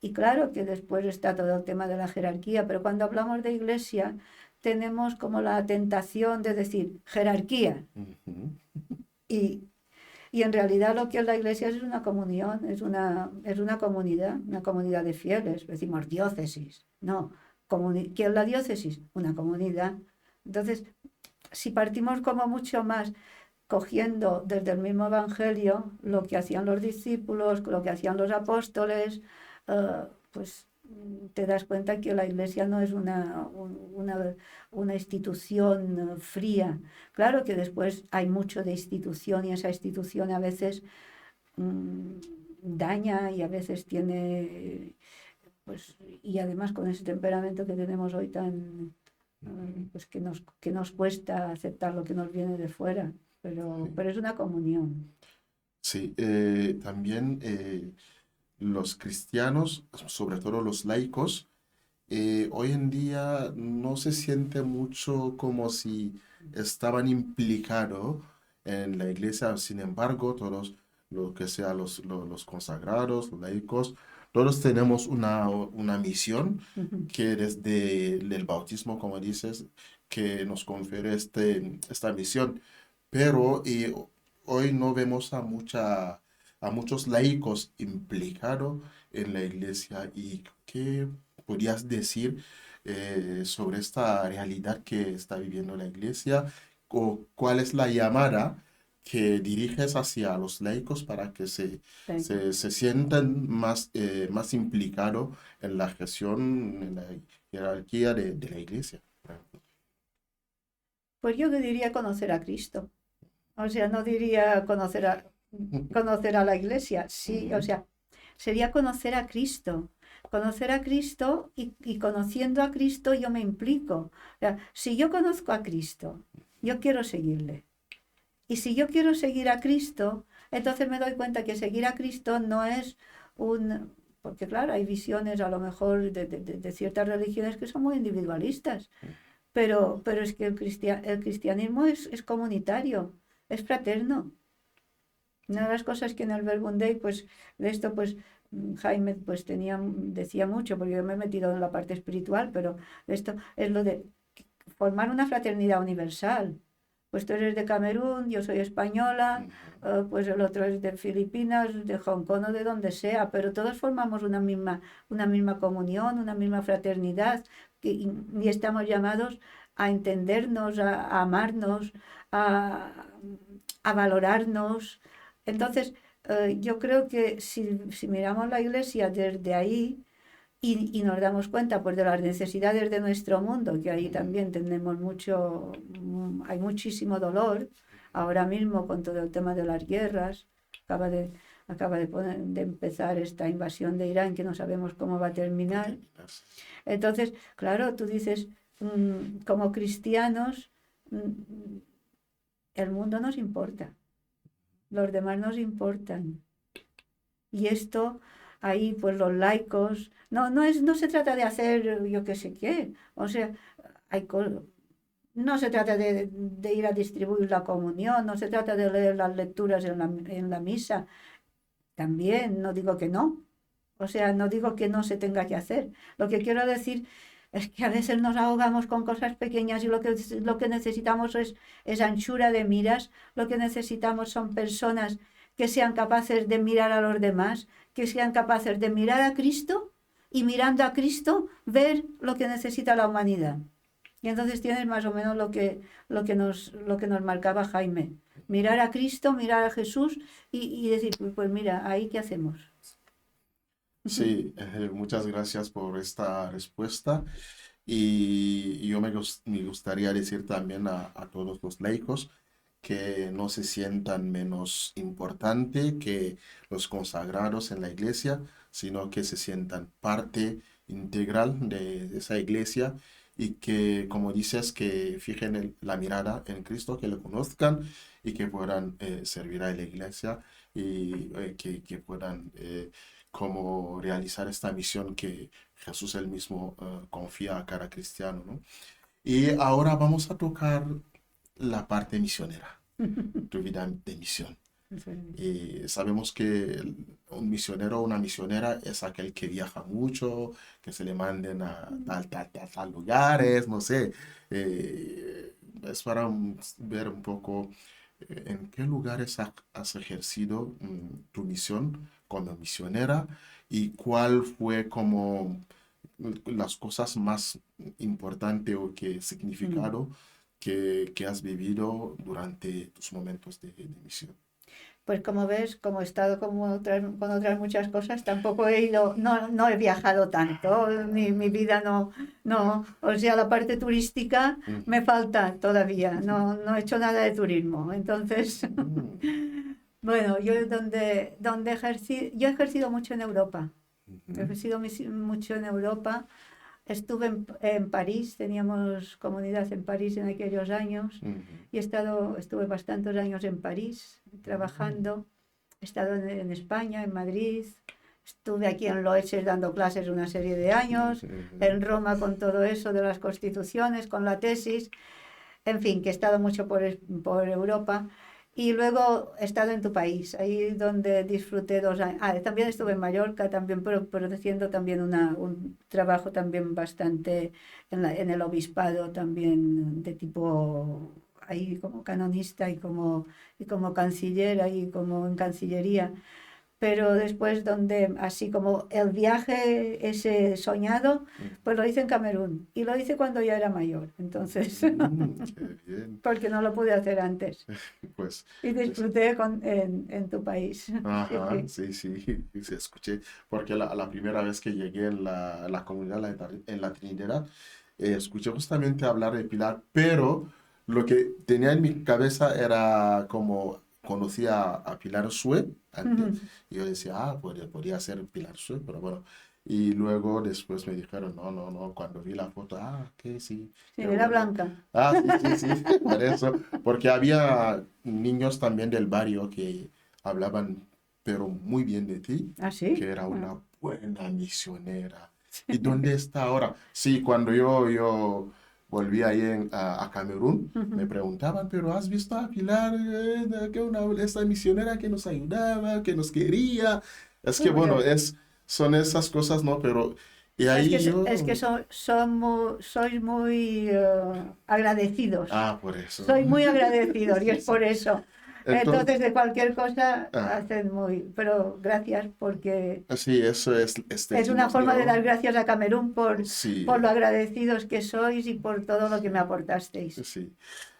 y claro que después está todo el tema de la jerarquía, pero cuando hablamos de Iglesia, tenemos como la tentación de decir jerarquía. Y, y en realidad lo que es la iglesia es una comunión, es una comunidad de fieles. Decimos diócesis. No, ¿qué es la diócesis? Una comunidad. Entonces, si partimos como mucho más cogiendo desde el mismo evangelio lo que hacían los discípulos, lo que hacían los apóstoles, pues te das cuenta que la iglesia no es una institución fría. Claro que después hay mucho de institución y esa institución a veces daña y a veces tiene, pues, y además con ese temperamento que tenemos hoy tan, pues que nos cuesta aceptar lo que nos viene de fuera, pero es una comunión. Sí, también los cristianos, sobre todo los laicos, hoy en día no se siente mucho como si estaban implicados en la iglesia. Sin embargo, todos, lo que sea los consagrados, los laicos, todos tenemos una misión Ujú. que desde el bautismo, como dices, que nos confiere esta misión. Pero hoy no vemos a muchos laicos implicados en la iglesia. ¿Y qué podrías decir sobre esta realidad que está viviendo la iglesia? ¿O cuál es la llamada que diriges hacia los laicos para que Sí. se sientan más implicados en la gestión, en la jerarquía de la iglesia? Pues yo diría conocer a Cristo. O sea, no diría conocer a la iglesia, sí, o Ujú, sea, sería conocer a Cristo. Conocer a Cristo y conociendo a Cristo yo me implico. O sea, si yo conozco a Cristo, yo quiero seguirle. Y si yo quiero seguir a Cristo, entonces me doy cuenta que seguir a Cristo no es un... Porque claro, hay visiones a lo mejor de ciertas religiones que son muy individualistas. Pero es que el cristianismo es comunitario, es fraterno. Una de las cosas que en el Verbum Dei, pues de esto, pues Jaime pues decía mucho, porque yo me he metido en la parte espiritual, pero esto es lo de formar una fraternidad universal. Pues tú eres de Camerún, yo soy española, pues el otro es de Filipinas, de Hong Kong o de donde sea, pero todos formamos una misma comunión, una misma fraternidad y estamos llamados a entendernos, a amarnos, a, a valorarnos. Entonces, yo creo que si miramos la iglesia desde ahí, y nos damos cuenta pues de las necesidades de nuestro mundo, que ahí también tenemos hay muchísimo dolor ahora mismo con todo el tema de las guerras. Acaba de, de empezar esta invasión de Irán que no sabemos cómo va a terminar. Entonces, claro, tú dices, como cristianos, el mundo nos importa, los demás nos importan. Y esto, ahí pues los laicos, no se trata de hacer yo qué sé qué, o sea, hay no se trata de ir a distribuir la comunión, no se trata de leer las lecturas en la misa, también no digo que no, o sea, no digo que no se tenga que hacer. Lo que quiero decir es que a veces nos ahogamos con cosas pequeñas y lo que necesitamos es anchura de miras, lo que necesitamos son personas que sean capaces de mirar a los demás, que sean capaces de mirar a Cristo y mirando a Cristo ver lo que necesita la humanidad. Y entonces tienes más o menos lo que nos marcaba Jaime. Mirar a Cristo, mirar a Jesús y decir, pues mira, ahí qué hacemos. Sí, muchas gracias por esta respuesta. Y yo me gustaría decir también a todos los laicos que no se sientan menos importante que los consagrados en la iglesia, sino que se sientan parte integral de esa iglesia y que, como dices, que fijen la mirada en Cristo, que lo conozcan y que puedan servir a la iglesia y que puedan como realizar esta misión que Jesús él mismo confía a cada cristiano, ¿no? Y ahora vamos a tocar la parte misionera, tu vida de misión. Y sabemos que un misionero o una misionera es aquel que viaja mucho, que se le manden a tal lugares, no sé. Es para ver un poco en qué lugares has ejercido tu misión como misionera y cuál fue como las cosas más importantes o qué significado que has vivido durante tus momentos de misión. Pues como ves, como he estado con otras muchas cosas, tampoco he ido, no he viajado tanto, mi vida o sea, la parte turística me falta todavía, no he hecho nada de turismo. Entonces, bueno, yo he ejercido mucho en Europa, he ejercido mucho en Europa. Estuve en París, teníamos comunidad en París en aquellos años y estuve bastantes años en París trabajando. He estado en España, en Madrid, estuve aquí en Loeches dando clases una serie de años, en Roma con todo eso de las constituciones, con la tesis, en fin, que he estado mucho por Europa. Y luego he estado en tu país, ahí donde disfruté 2 años. También estuve en Mallorca, también, pero haciendo también un trabajo también bastante en el obispado, también de tipo, ahí como canonista y como canciller, ahí como en Cancillería. Pero después así como el viaje ese soñado, pues lo hice en Camerún. Y lo hice cuando ya era mayor, entonces, Qué bien. porque no lo pude hacer antes. Pues, Y es- disfruté en tu país. Sí, ajá, sí. sí, sí, sí, escuché, porque la primera vez que llegué en la comunidad en la Trinidad, escuché justamente hablar de Pilar, pero lo que tenía en mi cabeza era como conocía a Pilar Sue antes, y yo decía, podría ser Pilar Sue, pero bueno, y luego después me dijeron, no, no, no, cuando vi la foto, que sí, Sí, qué era bueno. blanca. Sí, sí, sí, por eso, porque había niños también del barrio que hablaban, pero muy bien de ti, ¿Ah, que sí? era Ah, una buena misionera. ¿Y dónde está ahora? Sí, cuando yo volví ahí a Camerún, me preguntaban, pero ¿has visto a Pilar, esta misionera que nos ayudaba, que nos quería? Es que bueno, Pero son esas cosas, ¿no? Pero, y es que, ahí es que yo, sois muy agradecidos. por eso. Soy muy agradecidos y Sí, es sí. por eso. Entonces, Entonces, de cualquier cosa, ah, hacen pero gracias porque sí, eso es una decimos forma de yo. dar gracias a Camerún Sí, por lo agradecidos que sois y por todo lo que me aportasteis. sí.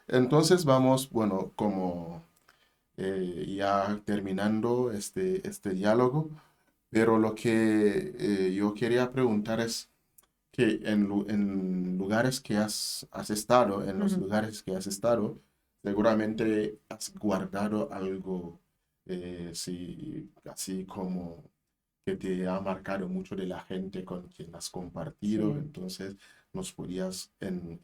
Entonces vamos, bueno, como ya terminando este diálogo, pero lo que yo quería preguntar es que en lugares que has estado, en los Ujú. lugares que has estado, seguramente has guardado algo, sí, así como que te ha marcado mucho de la gente con quien has compartido. Sí. Entonces, nos podías en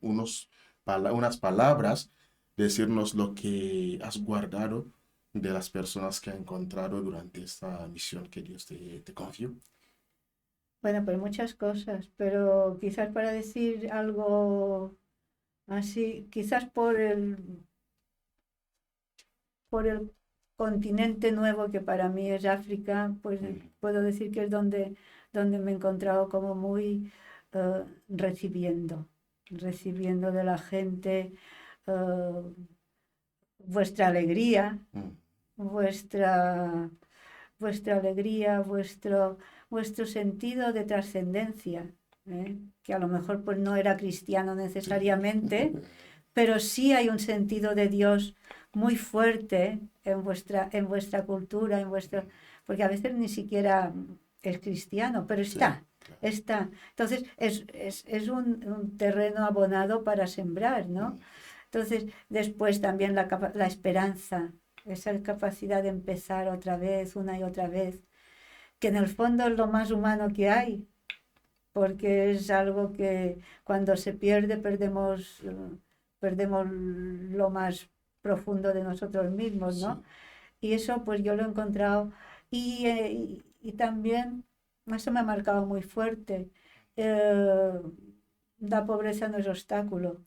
unas palabras decirnos lo que has guardado de las personas que has encontrado durante esta misión que Dios te confió. Bueno, pues muchas cosas, pero quizás para decir algo así, quizás por el continente nuevo que para mí es África, pues Mm, puedo decir que es donde me he encontrado como muy recibiendo de la gente, eh, vuestra alegría, mm, vuestra, vuestra alegría, vuestro sentido de trascendencia, ¿eh? Que a lo mejor pues no era cristiano necesariamente, pero sí hay un sentido de Dios muy fuerte en vuestra cultura, porque a veces ni siquiera es cristiano, pero sí, está, claro. está. Entonces es un terreno abonado para sembrar, ¿no? Mm, Entonces, después también la esperanza, esa capacidad de empezar otra vez, una y otra vez, que en el fondo es lo más humano que hay, porque es algo que cuando se pierde perdemos lo más profundo de nosotros mismos, ¿no? sí, Y eso pues yo lo he encontrado y también eso me ha marcado muy fuerte. Eh, la pobreza no es obstáculo.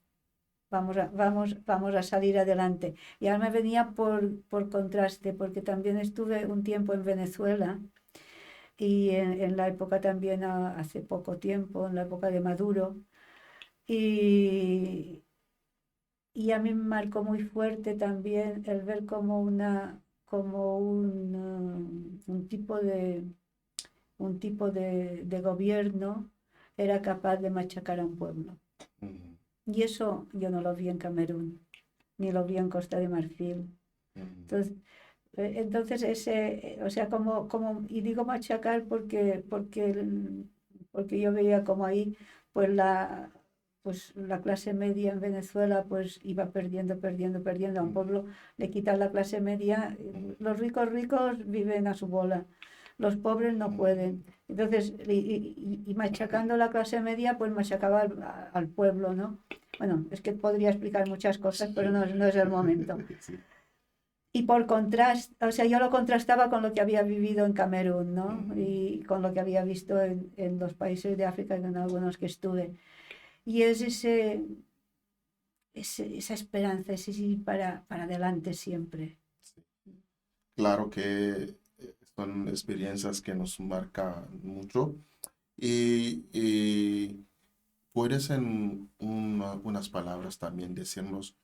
Vamos a salir adelante. Y ahora me venía por contraste, porque también estuve un tiempo en Venezuela y en la época también, hace poco tiempo, en la época de Maduro, y, y a mí me marcó muy fuerte también el ver como un tipo de gobierno era capaz de machacar a un pueblo. mm, Y eso yo no lo vi en Camerún, ni lo vi en Costa de Marfil. mm, Entonces o sea, y digo machacar porque yo veía como ahí, pues la clase media en Venezuela pues iba perdiendo. A un mm, pueblo le quitan la clase media, mm, los ricos viven a su bola, los pobres no pueden. Entonces, y machacando la clase media, pues machacaba al pueblo, ¿no? Bueno, es que podría explicar muchas cosas, pero no es el momento. sí, Y por contraste, o sea, yo lo contrastaba con lo que había vivido en Camerún, ¿no? mm, Y con lo que había visto en los países de África, en algunos que estuve. Y es esa esperanza, ese ir para adelante siempre. sí. Claro que son experiencias que nos marcan mucho y puedes en unas palabras también decirnos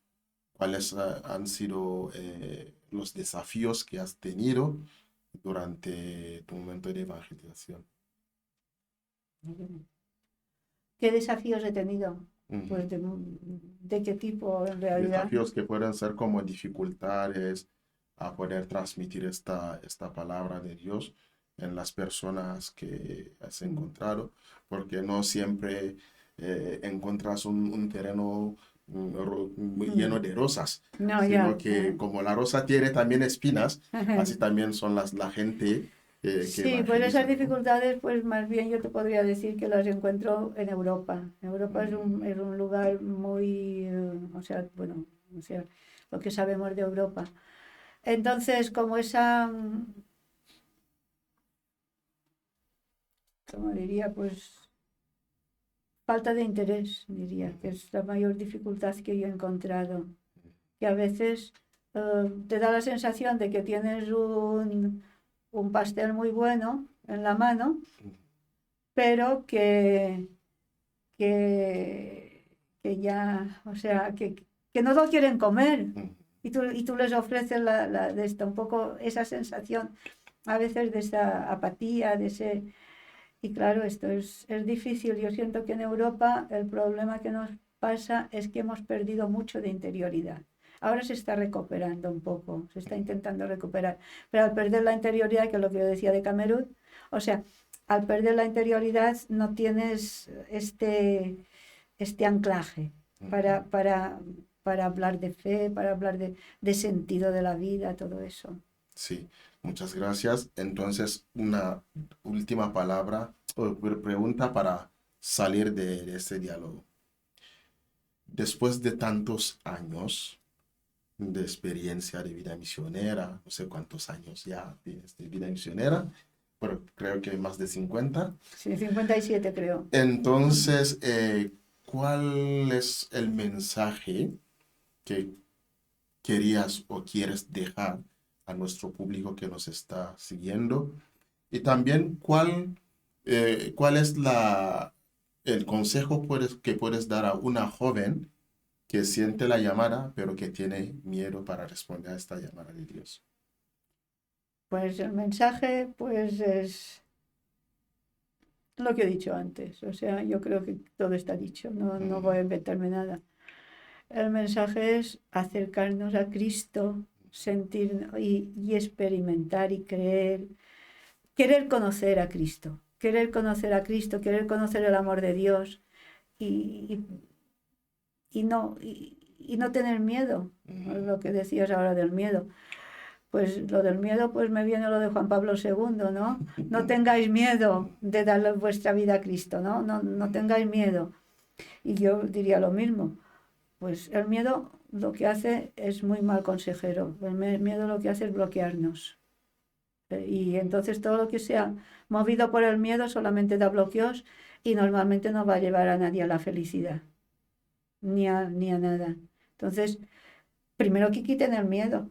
cuáles han sido los desafíos que has tenido durante tu momento de evangelización. ¿Qué desafíos he tenido? Ujú. Pues de qué tipo en realidad. Desafíos que pueden ser como dificultades a poder transmitir esta palabra de Dios en las personas que has encontrado, porque no siempre encuentras un terreno muy lleno Mm. de rosas, No, sino ya. que como la rosa tiene también espinas, así también son la gente que Sí, pues esas evangeliza, ¿no? dificultades, pues más bien yo te podría decir que las encuentro en Europa. Europa Mm, es un lugar muy, o sea, bueno, o sea, lo que sabemos de Europa. Entonces, como esa, ¿cómo diría? Pues falta de interés, diría, que es la mayor dificultad que yo he encontrado. Que a veces te da la sensación de que tienes un pastel muy bueno en la mano, pero que, que ya, o sea, que no lo quieren comer. mm, Y tú les ofreces de esta, un poco esa sensación, a veces de esa apatía, de ese... Y claro, esto es difícil. Yo siento que en Europa el problema que nos pasa es que hemos perdido mucho de interioridad. Ahora se está recuperando un poco, se está intentando recuperar, pero al perder la interioridad, que es lo que yo decía de Camerún, o sea, al perder la interioridad no tienes este anclaje para, mm. para, para hablar de fe, para hablar de sentido de la vida, todo eso. Sí, muchas gracias. Entonces, una última palabra o pregunta para salir de este diálogo. Después de tantos años de experiencia de vida misionera, no sé cuántos años ya tienes de vida misionera, pero creo que más de 50. Sí, 57 creo. Entonces, ¿cuál es el mensaje que querías o quieres dejar a nuestro público que nos está siguiendo? Y también, ¿cuál es el consejo que puedes dar a una joven que siente la llamada, pero que tiene miedo para responder a esta llamada de Dios? Pues el mensaje, pues es lo que he dicho antes. O sea, yo creo que todo está dicho, no voy a inventarme nada. El mensaje es acercarnos a Cristo, sentir y experimentar y creer, querer conocer a Cristo, querer conocer a Cristo, querer conocer el amor de Dios y, y no tener miedo. Lo que decías ahora del miedo. Pues lo del miedo, pues me viene lo de Juan Pablo II, ¿no? No tengáis miedo de darle vuestra vida a Cristo, ¿no? No tengáis miedo. Y yo diría lo mismo. Pues el miedo lo que hace es muy mal consejero. El miedo lo que hace es bloquearnos. Y entonces todo lo que sea movido por el miedo solamente da bloqueos y normalmente no va a llevar a nadie a la felicidad, ni a nada. Entonces, primero que quiten el miedo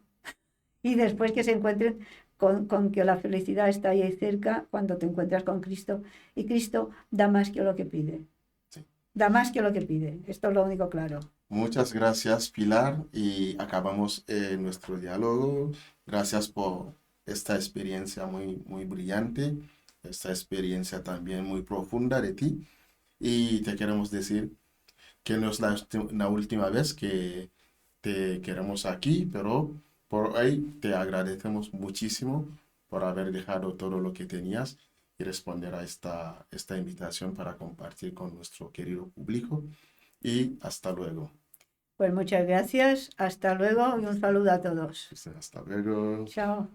y después que se encuentren con que la felicidad está ahí cerca cuando te encuentras con Cristo. Y Cristo da más que lo que pide. Sí. Da más que lo que pide. Esto es lo único claro. Muchas gracias, Pilar, y acabamos nuestro diálogo. Gracias por esta experiencia muy brillante, esta experiencia también muy profunda de ti. Y te queremos decir que no es la última vez que te queremos aquí, pero por hoy te agradecemos muchísimo por haber dejado todo lo que tenías y responder a esta invitación para compartir con nuestro querido público. Y hasta luego. Pues muchas gracias. Hasta luego y un saludo a todos. Hasta luego. Chao.